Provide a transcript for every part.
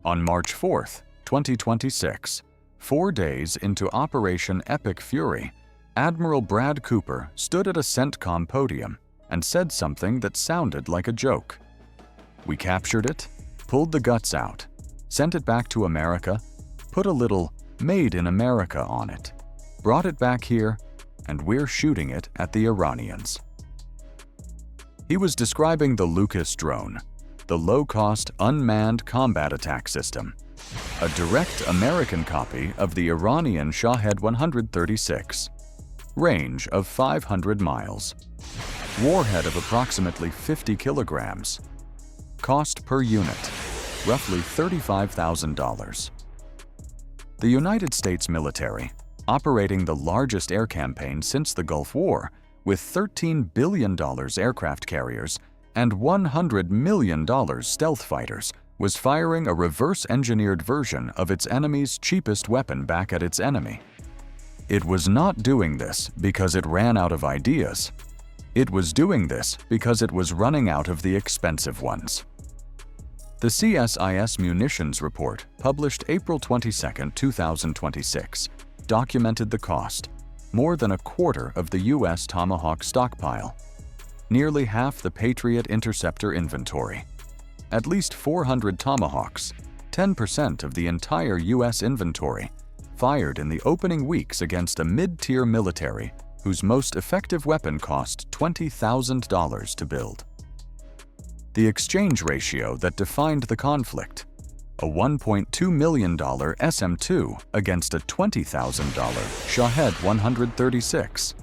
On March 4, 2026, 4 days into Operation Epic Fury, Admiral Brad Cooper stood at a CENTCOM podium and said something that sounded like a joke. "We captured it, pulled the guts out, sent it back to America, put a little 'Made in America' on it, brought it back here, and we're shooting it at the Iranians." He was describing the LOCUST drone, the low-cost unmanned combat attack system, a direct American copy of the Iranian Shahed 136, range of 500 miles, warhead of approximately 50 kilograms, cost per unit, roughly $35,000. The United States military, operating the largest air campaign since the Gulf War, with $13 billion aircraft carriers and $100 million stealth fighters, was firing a reverse-engineered version of its enemy's cheapest weapon back at its enemy. It was not doing this because it ran out of ideas. It was doing this because it was running out of the expensive ones. The CSIS Munitions Report, published April 22, 2026, documented the cost, more than a quarter of the U.S. Tomahawk stockpile, nearly half the Patriot interceptor inventory, at least 400 Tomahawks, 10% of the entire U.S. inventory, fired in the opening weeks against a mid-tier military whose most effective weapon cost $20,000 to build. The exchange ratio that defined the conflict, a $1.2 million SM-2 against a $20,000 Shahed 136.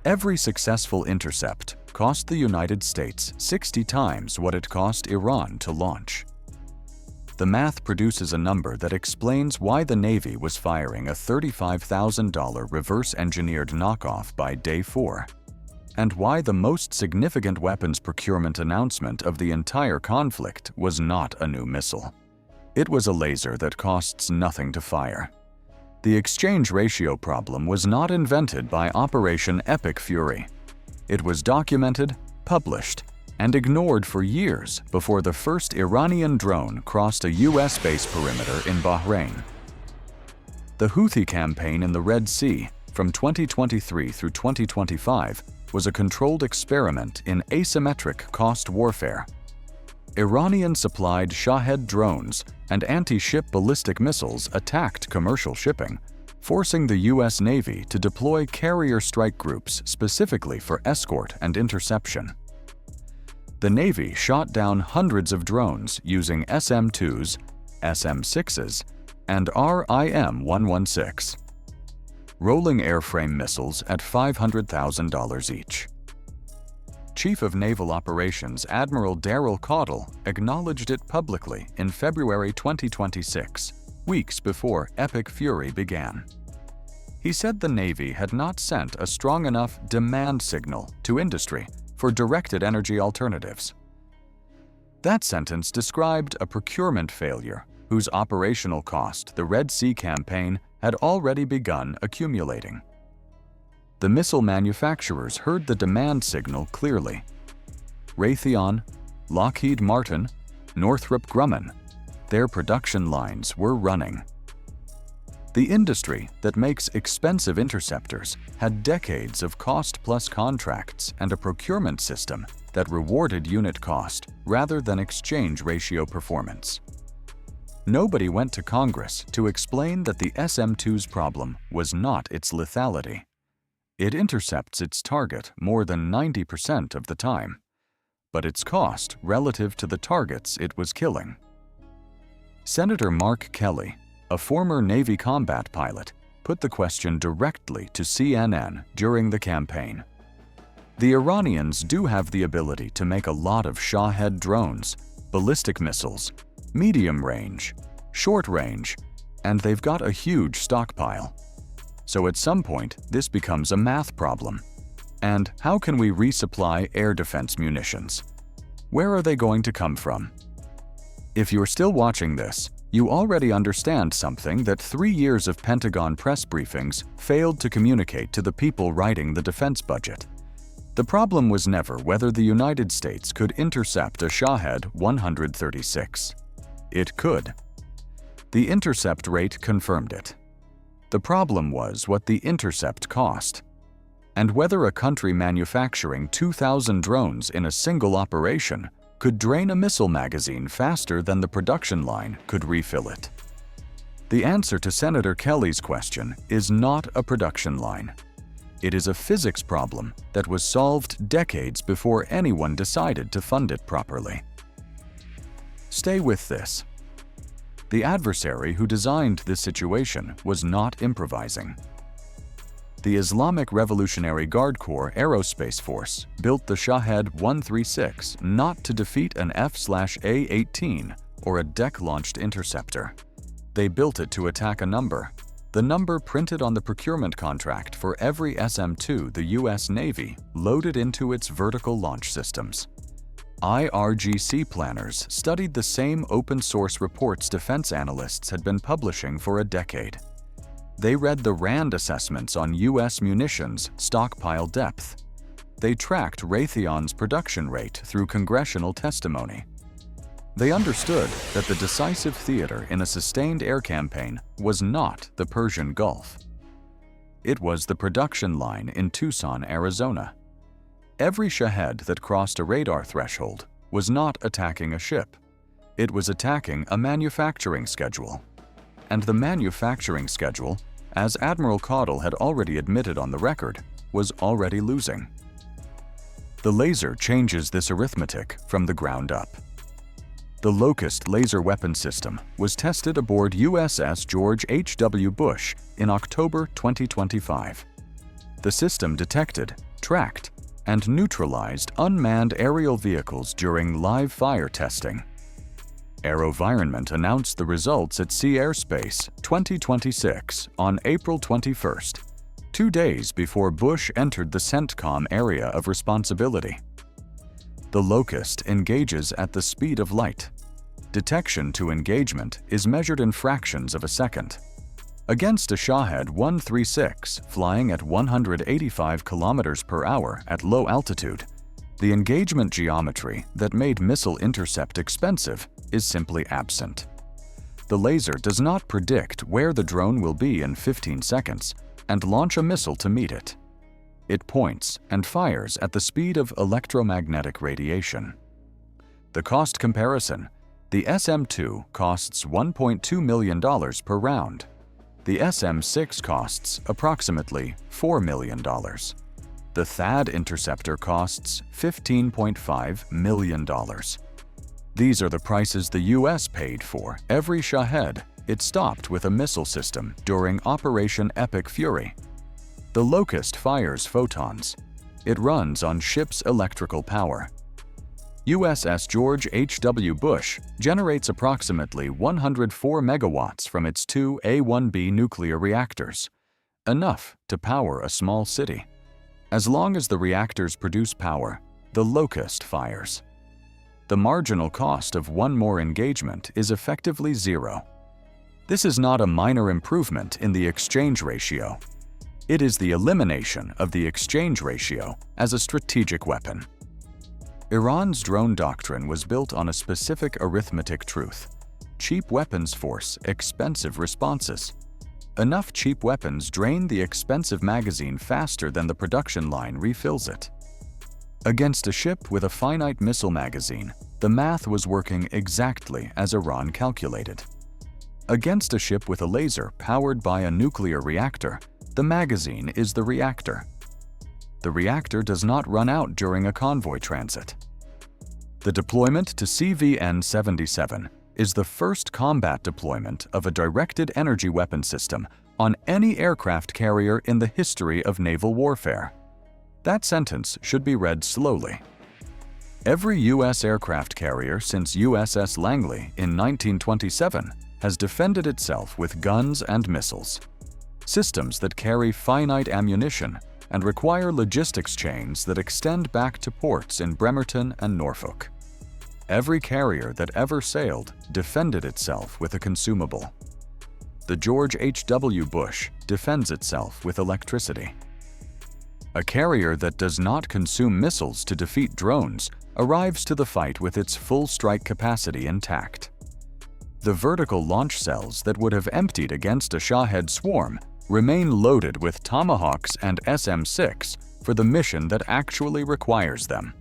Every successful intercept cost the United States 60 times what it cost Iran to launch. The math produces a number that explains why the Navy was firing a $35,000 reverse-engineered knockoff by day 4, and why the most significant weapons procurement announcement of the entire conflict was not a new missile. It was a laser that costs nothing to fire. The exchange ratio problem was not invented by Operation Epic Fury. It was documented, published, and ignored for years before the first Iranian drone crossed a U.S. base perimeter in Bahrain. The Houthi campaign in the Red Sea from 2023 through 2025 was a controlled experiment in asymmetric cost warfare. Iranian-supplied Shahed drones and anti-ship ballistic missiles attacked commercial shipping, forcing the U.S. Navy to deploy carrier strike groups specifically for escort and interception. The Navy shot down hundreds of drones using SM-2s, SM-6s, and RIM-116, rolling airframe missiles at $500,000 each. Chief of Naval Operations Admiral Daryl Caudle acknowledged it publicly in February 2026, weeks before Epic Fury began. He said the Navy had not sent a strong enough demand signal to industry for directed energy alternatives. That sentence described a procurement failure whose operational cost the Red Sea campaign had already begun accumulating. The missile manufacturers heard the demand signal clearly. Raytheon, Lockheed Martin, Northrop Grumman, their production lines were running. The industry that makes expensive interceptors had decades of cost-plus contracts and a procurement system that rewarded unit cost rather than exchange ratio performance. Nobody went to Congress to explain that the SM-2's problem was not its lethality. It intercepts its target more than 90% of the time, but its cost relative to the targets it was killing. Senator Mark Kelly, a former Navy combat pilot, put the question directly to CNN during the campaign. The Iranians do have the ability to make a lot of Shahed drones, ballistic missiles, medium range, short range, and they've got a huge stockpile. So at some point, this becomes a math problem. And how can we resupply air defense munitions? Where are they going to come from? If you're still watching this, you already understand something that 3 years of Pentagon press briefings failed to communicate to the people writing the defense budget. The problem was never whether the United States could intercept a Shahed 136. It could. The intercept rate confirmed it. The problem was what the intercept cost, and whether a country manufacturing 2,000 drones in a single operation could drain a missile magazine faster than the production line could refill it. The answer to Senator Kelly's question is not a production line. It is a physics problem that was solved decades before anyone decided to fund it properly. Stay with this. The adversary who designed this situation was not improvising. The Islamic Revolutionary Guard Corps Aerospace Force built the Shahed 136 not to defeat an F/A-18 or a deck-launched interceptor. They built it to attack a number, the number printed on the procurement contract for every SM-2 the U.S. Navy loaded into its vertical launch systems. IRGC planners studied the same open-source reports defense analysts had been publishing for a decade. They read the RAND assessments on U.S. munitions stockpile depth. They tracked Raytheon's production rate through congressional testimony. They understood that the decisive theater in a sustained air campaign was not the Persian Gulf. It was the production line in Tucson, Arizona. Every Shahed that crossed a radar threshold was not attacking a ship. It was attacking a manufacturing schedule. And the manufacturing schedule, as Admiral Caudle had already admitted on the record, was already losing. The laser changes this arithmetic from the ground up. The LOCUST Laser Weapon System was tested aboard USS George H.W. Bush in October 2025. The system detected, tracked, and neutralized unmanned aerial vehicles during live fire testing. AeroVironment announced the results at Sea Airspace 2026 on April 21st, 2 days before Bush entered the CENTCOM area of responsibility. The LOCUST engages at the speed of light. Detection to engagement is measured in fractions of a second. Against a Shahed 136 flying at 185 km per hour at low altitude, the engagement geometry that made missile intercept expensive is simply absent. The laser does not predict where the drone will be in 15 seconds and launch a missile to meet it. It points and fires at the speed of electromagnetic radiation. The cost comparison: the SM-2 costs $1.2 million per round. The SM-6 costs approximately $4 million. The THAAD interceptor costs $15.5 million. These are the prices the U.S. paid for every Shahed it stopped with a missile system during Operation Epic Fury. The LOCUST fires photons. It runs on ship's electrical power. USS George H.W. Bush generates approximately 104 megawatts from its 2 A-1B nuclear reactors, enough to power a small city. As long as the reactors produce power, the LOCUST fires. The marginal cost of one more engagement is effectively zero. This is not a minor improvement in the exchange ratio. It is the elimination of the exchange ratio as a strategic weapon. Iran's drone doctrine was built on a specific arithmetic truth: cheap weapons force expensive responses. Enough cheap weapons drain the expensive magazine faster than the production line refills it. Against a ship with a finite missile magazine, the math was working exactly as Iran calculated. Against a ship with a laser powered by a nuclear reactor, the magazine is the reactor. The reactor does not run out during a convoy transit. The deployment to CVN-77 is the first combat deployment of a directed energy weapon system on any aircraft carrier in the history of naval warfare. That sentence should be read slowly. Every U.S. aircraft carrier since USS Langley in 1927 has defended itself with guns and missiles, systems that carry finite ammunition and require logistics chains that extend back to ports in Bremerton and Norfolk. Every carrier that ever sailed defended itself with a consumable. The George H.W. Bush defends itself with electricity. A carrier that does not consume missiles to defeat drones arrives to the fight with its full strike capacity intact. The vertical launch cells that would have emptied against a Shahed swarm remain loaded with Tomahawks and SM-6 for the mission that actually requires them.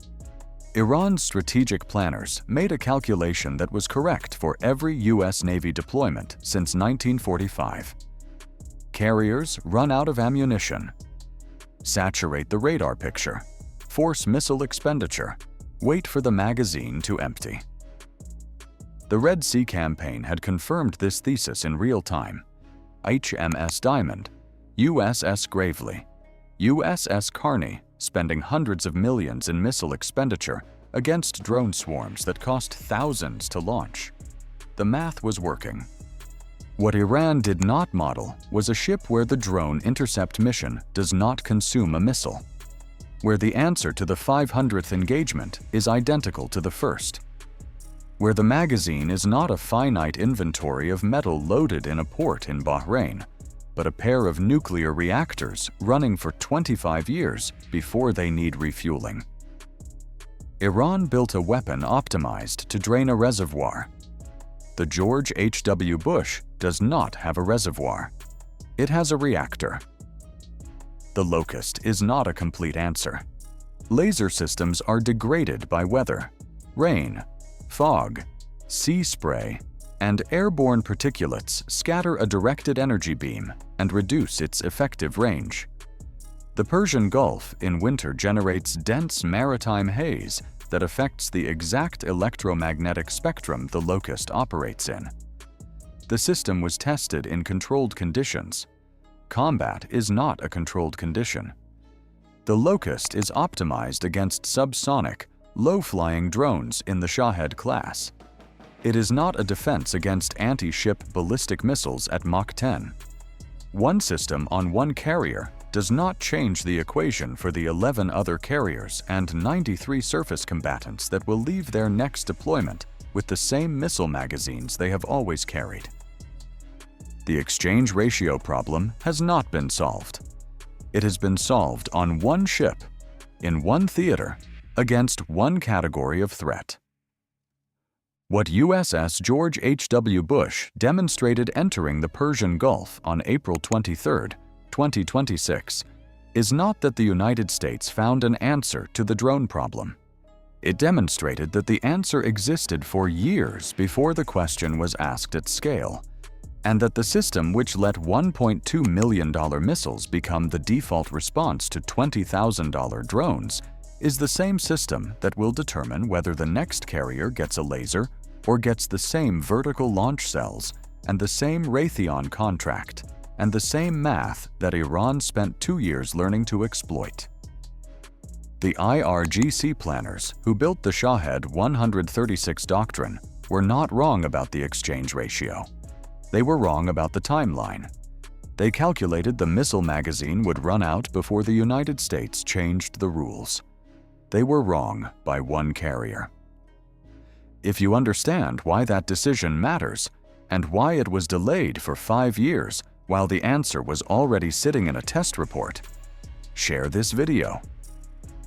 Iran's strategic planners made a calculation that was correct for every U.S. Navy deployment since 1945. Carriers run out of ammunition. Saturate the radar picture. Force missile expenditure. Wait for the magazine to empty. The Red Sea campaign had confirmed this thesis in real time. HMS Diamond, USS Gravely, USS Carney spending hundreds of millions in missile expenditure against drone swarms that cost thousands to launch. The math was working. What Iran did not model was a ship where the drone intercept mission does not consume a missile, where the answer to the 500th engagement is identical to the first, where the magazine is not a finite inventory of metal loaded in a port in Bahrain, but a pair of nuclear reactors running for 25 years before they need refueling. Iran built a weapon optimized to drain a reservoir. The George H.W. Bush does not have a reservoir. It has a reactor. The LOCUST is not a complete answer. Laser systems are degraded by weather, rain, fog, sea spray, and airborne particulates scatter a directed energy beam and reduce its effective range. The Persian Gulf in winter generates dense maritime haze that affects the exact electromagnetic spectrum the LOCUST operates in. The system was tested in controlled conditions. Combat is not a controlled condition. The LOCUST is optimized against subsonic, low-flying drones in the Shahed class. It is not a defense against anti-ship ballistic missiles at Mach 10. One system on one carrier does not change the equation for the 11 other carriers and 93 surface combatants that will leave their next deployment with the same missile magazines they have always carried. The exchange ratio problem has not been solved. It has been solved on one ship, in one theater, against one category of threat. What USS George H.W. Bush demonstrated entering the Persian Gulf on April 23, 2026, is not that the United States found an answer to the drone problem. It demonstrated that the answer existed for years before the question was asked at scale, and that the system which let $1.2 million missiles become the default response to $20,000 drones is the same system that will determine whether the next carrier gets a laser or gets the same vertical launch cells and the same Raytheon contract and the same math that Iran spent 2 years learning to exploit. The IRGC planners who built the Shahed 136 doctrine were not wrong about the exchange ratio. They were wrong about the timeline. They calculated the missile magazine would run out before the United States changed the rules. They were wrong by one carrier. If you understand why that decision matters and why it was delayed for 5 years while the answer was already sitting in a test report, share this video.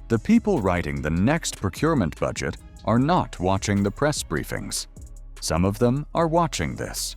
The people writing the next procurement budget are not watching the press briefings. Some of them are watching this.